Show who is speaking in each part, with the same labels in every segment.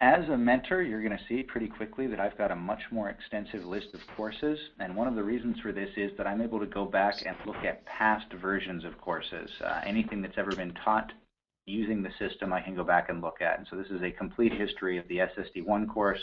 Speaker 1: As a mentor, you're going to see pretty quickly that I've got a much more extensive list of courses, and one of the reasons for this is that I'm able to go back and look at past versions of courses. Anything that's ever been taught using the system, I can go back and look at. And so this is a complete history of the SSD1 course,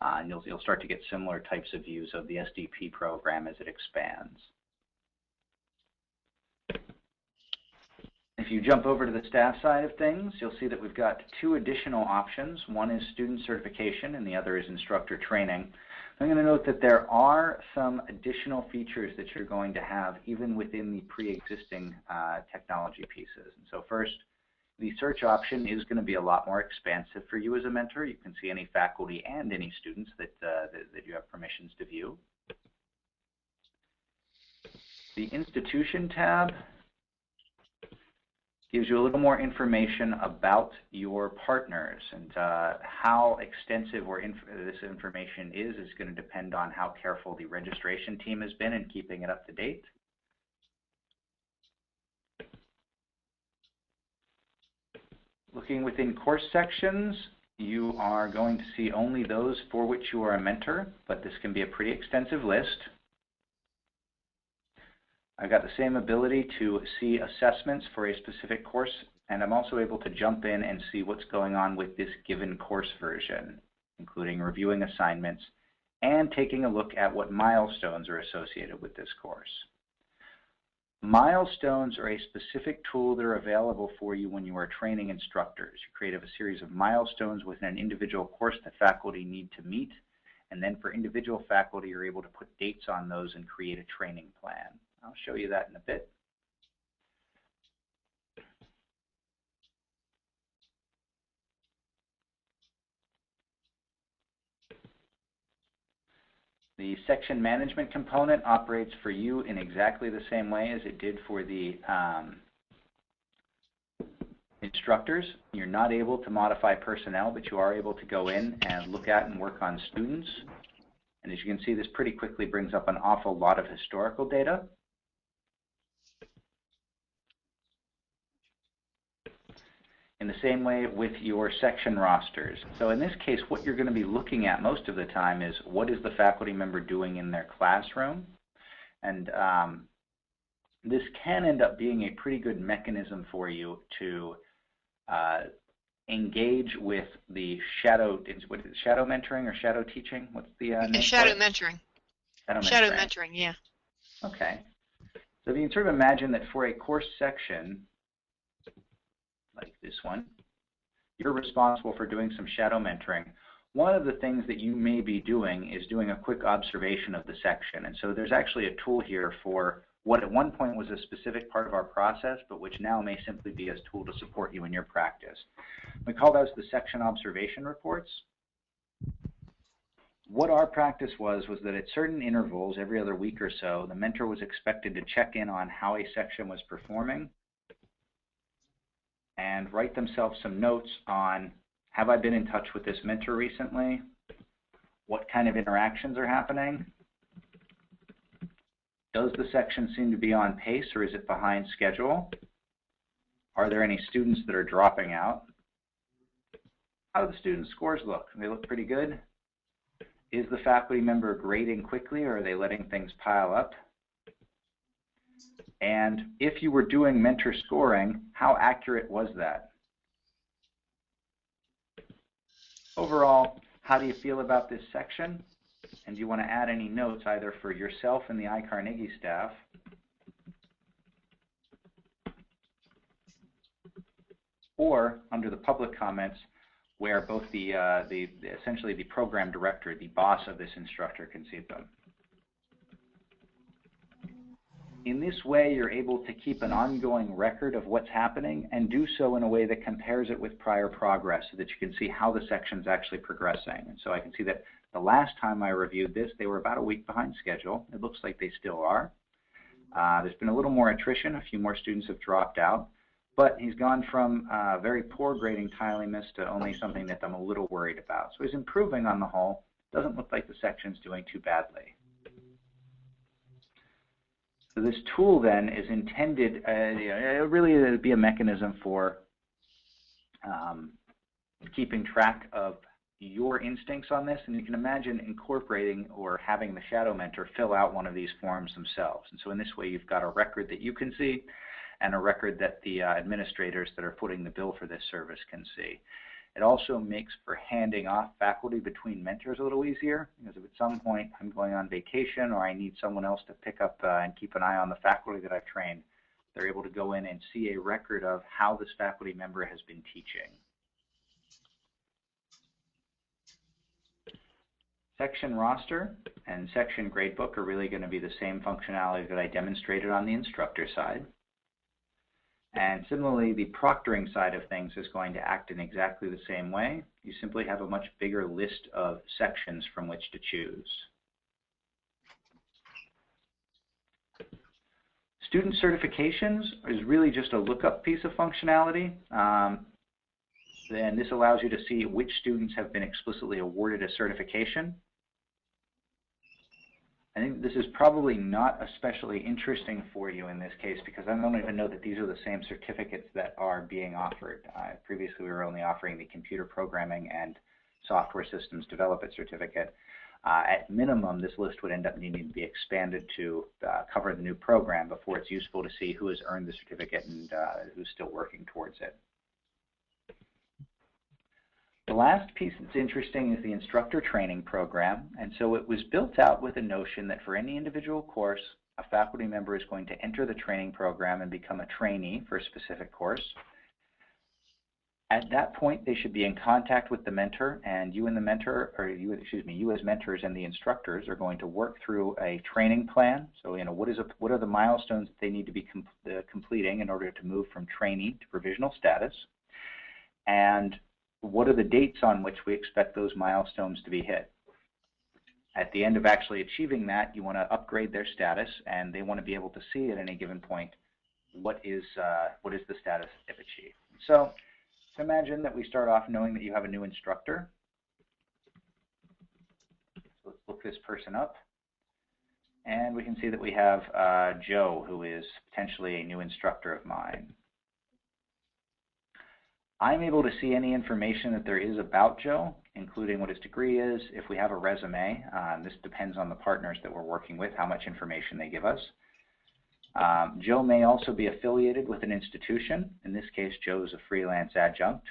Speaker 1: and you'll start to get similar types of views of the SDP program as it expands. If you jump over to the staff side of things, you'll see that we've got two additional options. One is student certification and the other is instructor training. I'm going to note that there are some additional features that you're going to have even within the pre-existing technology pieces. And so first, the search option is going to be a lot more expansive for you as a mentor. You can see any faculty and any students that you have permissions to view. The institution tab gives you a little more information about your partners, and how extensive this information is going to depend on how careful the registration team has been in keeping it up to date. Looking within course sections, you are going to see only those for which you are a mentor, but this can be a pretty extensive list. I've got the same ability to see assessments for a specific course, and I'm also able to jump in and see what's going on with this given course version, including reviewing assignments and taking a look at what milestones are associated with this course. Milestones are a specific tool that are available for you when you are training instructors. You create a series of milestones within an individual course that faculty need to meet, and then for individual faculty, you're able to put dates on those and create a training plan. I'll show you that in a bit. The section management component operates for you in exactly the same way as it did for the instructors. You're not able to modify personnel, but you are able to go in and look at and work on students. And as you can see, this pretty quickly brings up an awful lot of historical data. In the same way with your section rosters. So in this case, what you're going to be looking at most of the time is what is the faculty member doing in their classroom. And this can end up being a pretty good mechanism for you to engage with the shadow mentoring or shadow teaching? What's the name?
Speaker 2: Shadow mentoring.
Speaker 1: Shadow
Speaker 2: mentoring, yeah.
Speaker 1: Okay. So if you can sort of imagine that for a course section, like this one, you're responsible for doing some shadow mentoring. One of the things that you may be doing is doing a quick observation of the section. And so there's actually a tool here for what at one point was a specific part of our process, but which now may simply be a tool to support you in your practice. We call those the section observation reports. What our practice was that at certain intervals, every other week or so, the mentor was expected to check in on how a section was performing and write themselves some notes on, have I been in touch with this mentor recently? What kind of interactions are happening? Does the section seem to be on pace or is it behind schedule? Are there any students that are dropping out? How do the student scores look? They look pretty good. Is the faculty member grading quickly or are they letting things pile up? And if you were doing mentor scoring, how accurate was that? Overall, how do you feel about this section? And do you want to add any notes either for yourself and the iCarnegie staff, or under the public comments where both essentially the program director, the boss of this instructor, can see them? In this way, you're able to keep an ongoing record of what's happening and do so in a way that compares it with prior progress so that you can see how the section's actually progressing. And so I can see that the last time I reviewed this, they were about a week behind schedule. It looks like they still are. There's been a little more attrition. A few more students have dropped out. But he's gone from very poor grading timeliness to only something that I'm a little worried about. So he's improving on the whole. Doesn't look like the section's doing too badly. So this tool then is intended really to be a mechanism for keeping track of your instincts on this, and you can imagine incorporating or having the shadow mentor fill out one of these forms themselves. And so in this way, you've got a record that you can see and a record that the administrators that are footing the bill for this service can see. It also makes for handing off faculty between mentors a little easier, because if at some point I'm going on vacation or I need someone else to pick up and keep an eye on the faculty that I've trained, they're able to go in and see a record of how this faculty member has been teaching. Section roster and section gradebook are really going to be the same functionality that I demonstrated on the instructor side. And similarly, the proctoring side of things is going to act in exactly the same way. You simply have a much bigger list of sections from which to choose. Student certifications is really just a lookup piece of functionality. Then this allows you to see which students have been explicitly awarded a certification. I think this is probably not especially interesting for you in this case because I don't even know that these are the same certificates that are being offered. Previously, we were only offering the computer programming and software systems development certificate. At minimum, this list would end up needing to be expanded to cover the new program before it's useful to see who has earned the certificate and who's still working towards it. The last piece that's interesting is the instructor training program, and so it was built out with a notion that for any individual course, a faculty member is going to enter the training program and become a trainee for a specific course. At that point, they should be in contact with the mentor, and you and the mentor, or you as mentors and the instructors are going to work through a training plan. So, what are the milestones that they need to be completing in order to move from trainee to provisional status, and what are the dates on which we expect those milestones to be hit? At the end of actually achieving that, you want to upgrade their status, and they want to be able to see at any given point what is the status they've achieved. So imagine that we start off knowing that you have a new instructor. So let's look this person up, and we can see that we have Joe, who is potentially a new instructor of mine. I'm able to see any information that there is about Joe, including what his degree is, if we have a resume. This depends on the partners that we're working with, how much information they give us. Joe may also be affiliated with an institution. In this case, Joe is a freelance adjunct.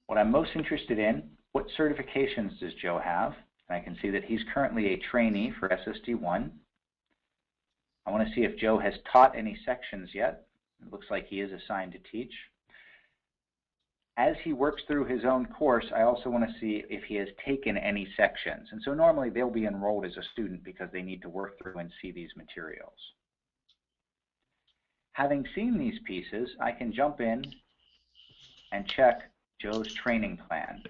Speaker 1: What I'm most interested in, what certifications does Joe have? And I can see that he's currently a trainee for SSD1. I want to see if Joe has taught any sections yet. It looks like he is assigned to teach. As he works through his own course, I also want to see if he has taken any sections. And so normally they'll be enrolled as a student because they need to work through and see these materials. Having seen these pieces, I can jump in and check Joe's training plan.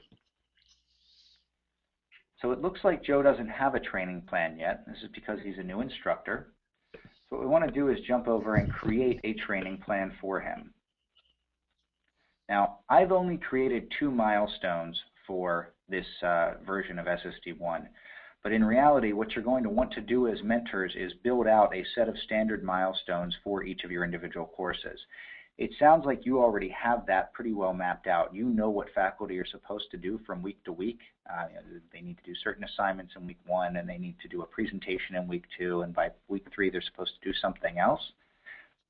Speaker 1: So it looks like Joe doesn't have a training plan yet. This is because he's a new instructor. So what we want to do is jump over and create a training plan for him. Now, I've only created 2 milestones for this version of SSD1, but in reality, what you're going to want to do as mentors is build out a set of standard milestones for each of your individual courses. It sounds like you already have that pretty well mapped out. You know what faculty are supposed to do from week to week. They need to do certain assignments in week 1, and they need to do a presentation in week 2, and by week 3 they're supposed to do something else.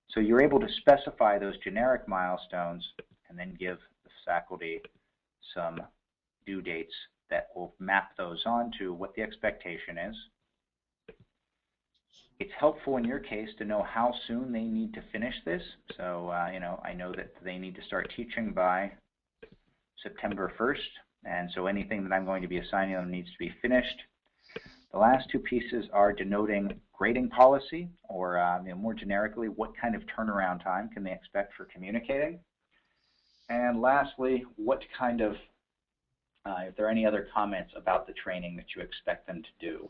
Speaker 1: So you're able to specify those generic milestones and then give the faculty some due dates that will map those onto what the expectation is. It's helpful in your case to know how soon they need to finish this. So, I know that they need to start teaching by September 1st, and so anything that I'm going to be assigning them needs to be finished. The last 2 pieces are denoting grading policy, or more generically, what kind of turnaround time can they expect for communicating. And lastly, what kind of, if there are any other comments about the training that you expect them to do.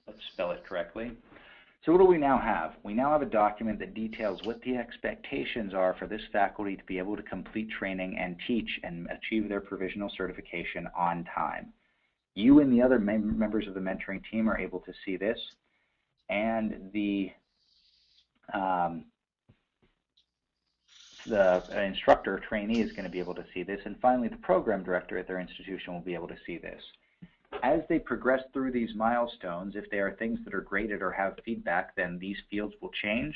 Speaker 1: Let's spell it correctly. So what do we now have? We now have a document that details what the expectations are for this faculty to be able to complete training and teach and achieve their provisional certification on time. You and the other members of the mentoring team are able to see this, and the instructor trainee is going to be able to see this, and finally the program director at their institution will be able to see this. As they progress through these milestones, if they are things that are graded or have feedback, then these fields will change.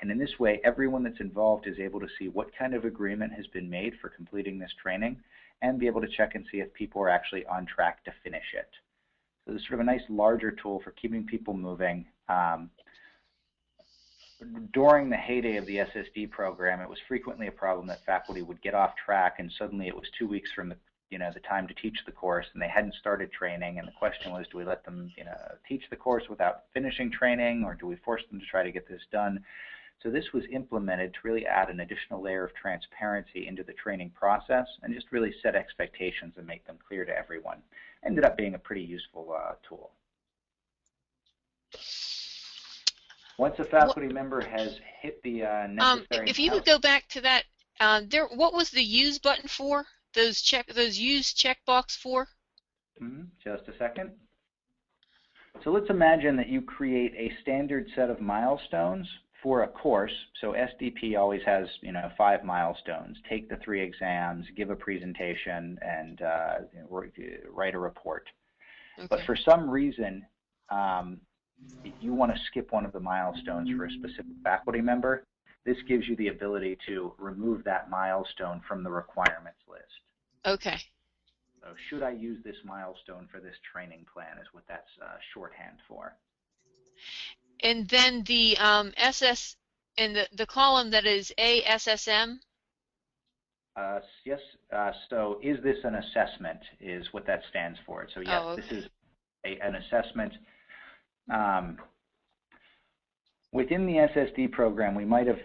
Speaker 1: And in this way, everyone that's involved is able to see what kind of agreement has been made for completing this training and be able to check and see if people are actually on track to finish it. So this is sort of a nice larger tool for keeping people moving. During the heyday of the SSD program, it was frequently a problem that faculty would get off track and suddenly it was 2 weeks from the time to teach the course, and they hadn't started training, and the question was, do we let them teach the course without finishing training, or do we force them to try to get this done? So this was implemented to really add an additional layer of transparency into the training process and just really set expectations and make them clear to everyone. Ended up being a pretty useful tool. Once a faculty member has hit the necessary
Speaker 2: if you could go back to that, what was the use button for? Those use checkbox for?
Speaker 1: Just a second. So let's imagine that you create a standard set of milestones for a course. So SDP always has 5 milestones: take the 3 exams, give a presentation, and write a report. Okay. But for some reason, if you want to skip one of the milestones for a specific faculty member, this gives you the ability to remove that milestone from the requirements list. Okay. So should I use this milestone for this training plan is what that's shorthand for.
Speaker 2: And then the SS in the column that is ASSM?
Speaker 1: Yes. So is this an assessment is what that stands for. So yes, okay. This is an assessment. Within the SSD program, we might have,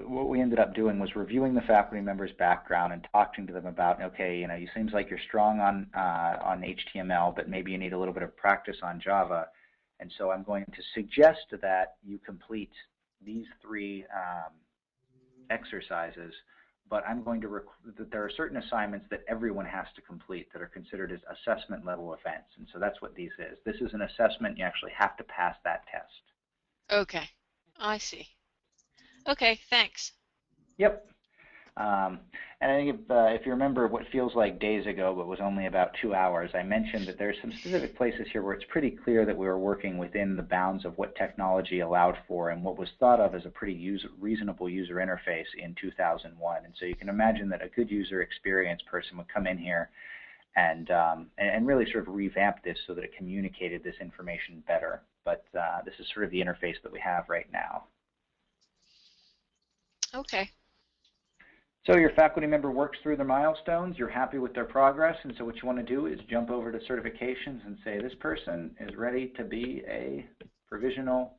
Speaker 1: what we ended up doing was reviewing the faculty member's background and talking to them about, okay, you seems like you're strong on HTML, but maybe you need a little bit of practice on Java. And so I'm going to suggest that you complete these 3 exercises, but I'm going to, there are certain assignments that everyone has to complete that are considered as assessment level events. And so that's what this is. This is an assessment. You actually have to pass that test.
Speaker 2: Okay, I see. Okay, thanks.
Speaker 1: Yep. And I think if you remember what feels like days ago but was only about 2 hours, I mentioned that there's some specific places here where it's pretty clear that we were working within the bounds of what technology allowed for and what was thought of as a pretty reasonable user interface in 2001. And so you can imagine that a good user experience person would come in here and really sort of revamp this so that it communicated this information better. But this is sort of the interface that we have right now.
Speaker 2: Okay.
Speaker 1: So your faculty member works through the milestones, you're happy with their progress, and so what you want to do is jump over to certifications and say this person is ready to be a provisional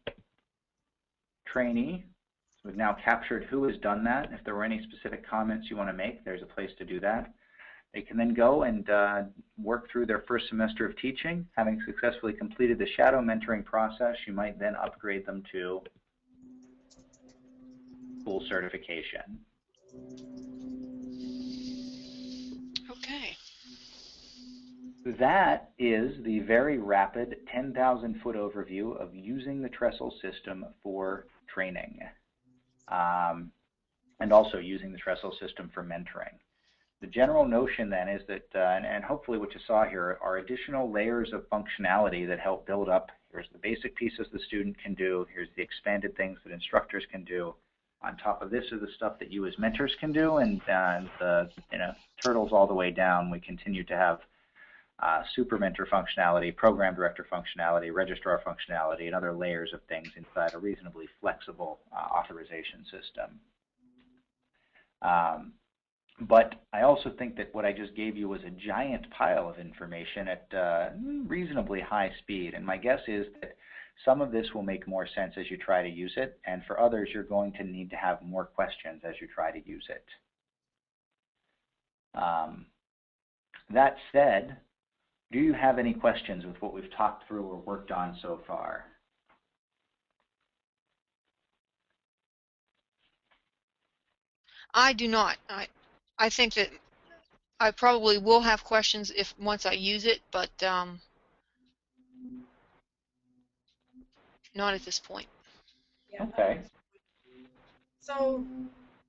Speaker 1: trainee. So we've now captured who has done that. If there were any specific comments you want to make, there's a place to do that. They can then go and work through their first semester of teaching. Having successfully completed the shadow mentoring process, you might then upgrade them to full certification.
Speaker 2: Okay.
Speaker 1: That is the very rapid 10,000-foot overview of using the Trestle system for training, and also using the Trestle system for mentoring. The general notion then is that, and hopefully what you saw here, are additional layers of functionality that help build up. Here's the basic pieces the student can do. Here's the expanded things that instructors can do. On top of this is the stuff that you as mentors can do, and the turtles all the way down. We continue to have super mentor functionality, program director functionality, registrar functionality, and other layers of things inside a reasonably flexible authorization system. But I also think that what I just gave you was a giant pile of information at reasonably high speed, and my guess is that some of this will make more sense as you try to use it, and for others you're going to need to have more questions as you try to use it. That said, do you have any questions with what we've talked through or worked on so far?
Speaker 2: I do not. I think that I probably will have questions if once I use it, but not at this point.
Speaker 3: Yeah.
Speaker 1: Okay.
Speaker 3: So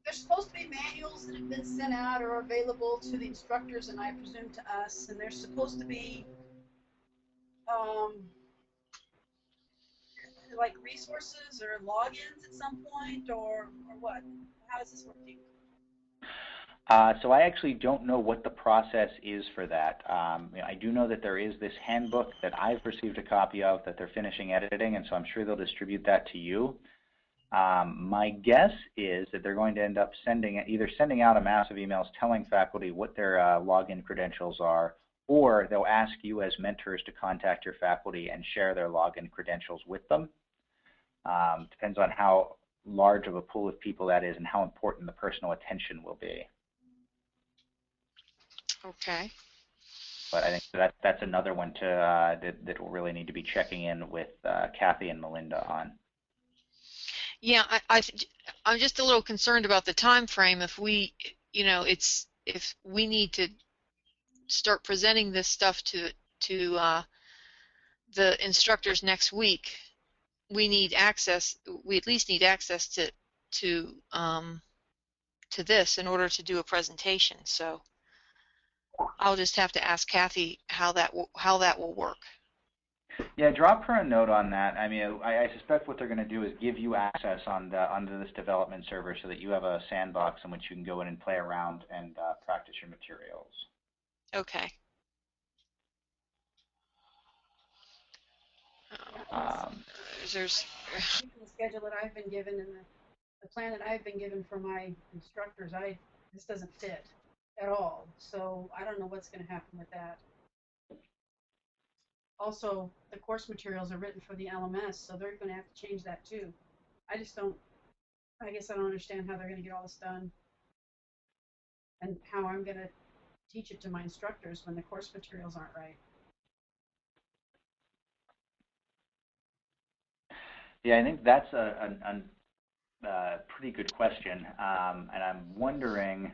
Speaker 3: there's supposed to be manuals that have been sent out or available to the instructors, and I presume to us. And there's supposed to be um, like resources or logins at some point, or what? How is this working?
Speaker 1: So I actually don't know what the process is for that. I do know that there is this handbook that I've received a copy of that they're finishing editing, and so I'm sure they'll distribute that to you. My guess is that they're going to end up either sending out a mass of emails telling faculty what their login credentials are, or they'll ask you as mentors to contact your faculty and share their login credentials with them. Depends on how large of a pool of people that is and how important the personal attention will be.
Speaker 2: Okay.
Speaker 1: But I think that's another one that we'll really need to be checking in with Kathy and Melinda on.
Speaker 2: Yeah, I'm just a little concerned about the time frame. If we, if we need to start presenting this stuff to the instructors next week, we need access. We at least need access to this in order to do a presentation. So I'll just have to ask Kathy how that will work.
Speaker 1: Yeah, drop her a note on that. I mean, I suspect what they're going to do is give you access onto this development server so that you have a sandbox in which you can go in and play around and practice your materials.
Speaker 2: Okay. There's
Speaker 3: The schedule that I've been given and the plan that I've been given for my instructors, this doesn't fit at all. So I don't know what's going to happen with that. Also, the course materials are written for the LMS, so they're going to have to change that too. I guess I don't understand how they're going to get all this done and how I'm going to teach it to my instructors when the course materials aren't right.
Speaker 1: Yeah, I think that's a pretty good question, and I'm wondering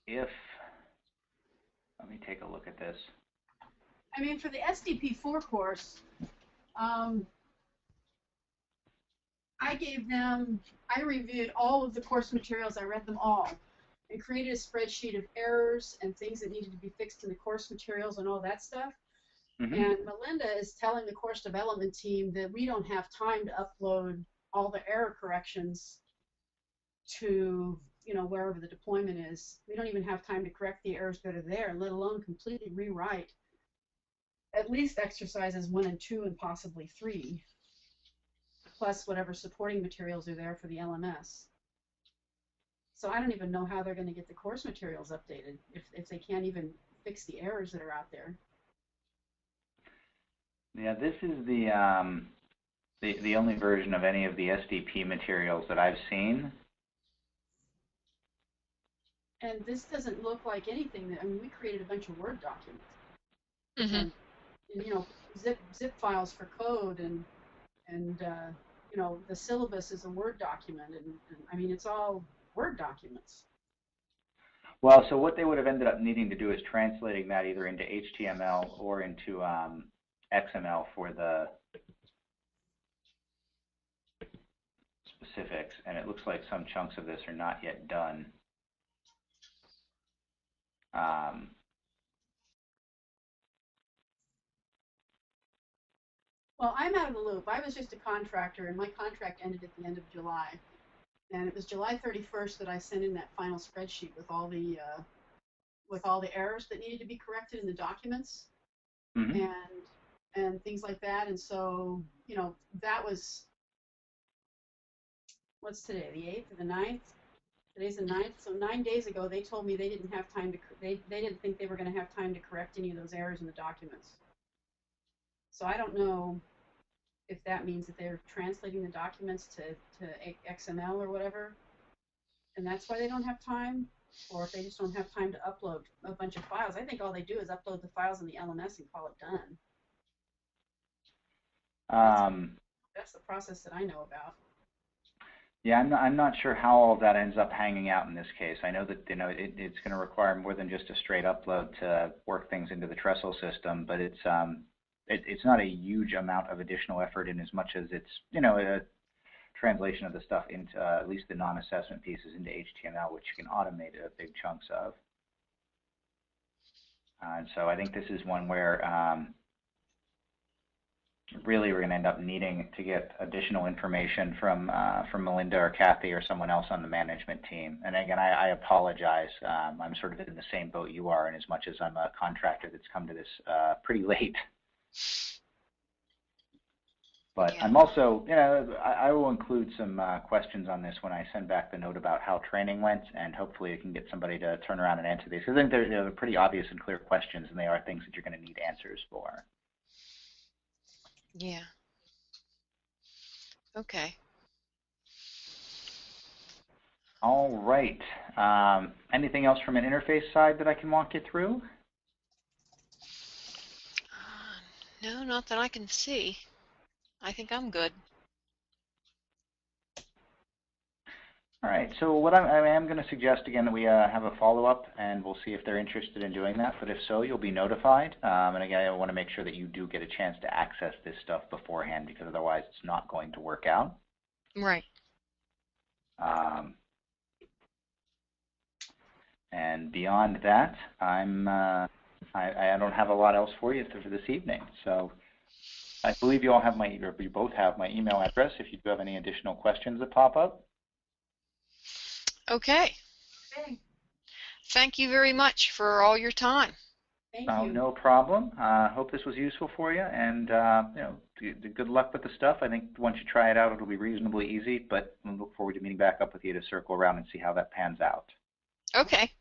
Speaker 1: if, let me take a look at this.
Speaker 3: I mean, for the SDP4 course, I reviewed all of the course materials, I read them all, and created a spreadsheet of errors and things that needed to be fixed in the course materials and all that stuff. Mm-hmm. And Melinda is telling the course development team that we don't have time to upload all the error corrections to, wherever the deployment is. We don't even have time to correct the errors that are there, let alone completely rewrite at least exercises 1 and 2 and possibly 3, plus whatever supporting materials are there for the LMS. So I don't even know how they're going to get the course materials updated if they can't even fix the errors that are out there.
Speaker 1: Yeah, this is the only version of any of the SDP materials that I've seen.
Speaker 3: And this doesn't look like anything that, I mean, we created a bunch of Word documents.
Speaker 2: Mm-hmm.
Speaker 3: And zip files for code and the syllabus is a Word document, and I mean, it's all Word documents.
Speaker 1: Well, so what they would have ended up needing to do is translating that either into HTML or into XML for the specifics, and it looks like some chunks of this are not yet done.
Speaker 3: Well, I'm out of the loop. I was just a contractor, and my contract ended at the end of July. And it was July 31st that I sent in that final spreadsheet with all the errors that needed to be corrected in the documents, mm-hmm. and things like that. And so, that was, what's today, the 8th or the 9th? Today's the 9th. So 9 days ago, they told me they didn't have time to, they didn't think they were going to have time to correct any of those errors in the documents. So I don't know if that means that they're translating the documents to XML or whatever, and that's why they don't have time, or if they just don't have time to upload a bunch of files. I think all they do is upload the files in the LMS and call it done. That's the process that I know about.
Speaker 1: Yeah, I'm not sure how all of that ends up hanging out in this case. I know that it's going to require more than just a straight upload to work things into the Trestle system, but it's not a huge amount of additional effort in as much as it's a translation of the stuff into at least the non-assessment pieces into HTML, which you can automate big chunks of. And so I think this is one where really we're going to end up needing to get additional information from Melinda or Kathy or someone else on the management team. And again, I apologize. I'm sort of in the same boat you are, in as much as I'm a contractor that's come to this pretty late. But
Speaker 2: Yeah.
Speaker 1: I'm also, I will include some questions on this when I send back the note about how training went, and hopefully I can get somebody to turn around and answer these. Because I think they're pretty obvious and clear questions, and they are things that you're going to need answers for.
Speaker 2: Yeah. Okay.
Speaker 1: All right. Anything else from an interface side that I can walk you through?
Speaker 2: No, not that I can see. I think I'm good.
Speaker 1: All right, so what I am going to suggest again that we have a follow-up, and we'll see if they're interested in doing that. But if so, you'll be notified. And again, I want to make sure that you do get a chance to access this stuff beforehand, because otherwise it's not going to work out.
Speaker 2: Right.
Speaker 1: And beyond that, I don't have a lot else for you for this evening. So I believe you all have you both have my email address if you do have any additional questions that pop up.
Speaker 2: Okay.
Speaker 3: Okay.
Speaker 2: Thank you very much for all your time.
Speaker 3: Thank you.
Speaker 1: No problem. Hope this was useful for you, and good luck with the stuff. I think once you try it out, it'll be reasonably easy. But we look forward to meeting back up with you to circle around and see how that pans out.
Speaker 2: Okay.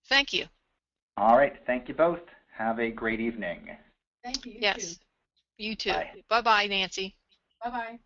Speaker 2: Thank you.
Speaker 1: All right. Thank you both. Have a great evening.
Speaker 3: Thank you.
Speaker 2: Yes. You too.
Speaker 1: Bye.
Speaker 2: Bye-bye, Nancy.
Speaker 3: Bye-bye.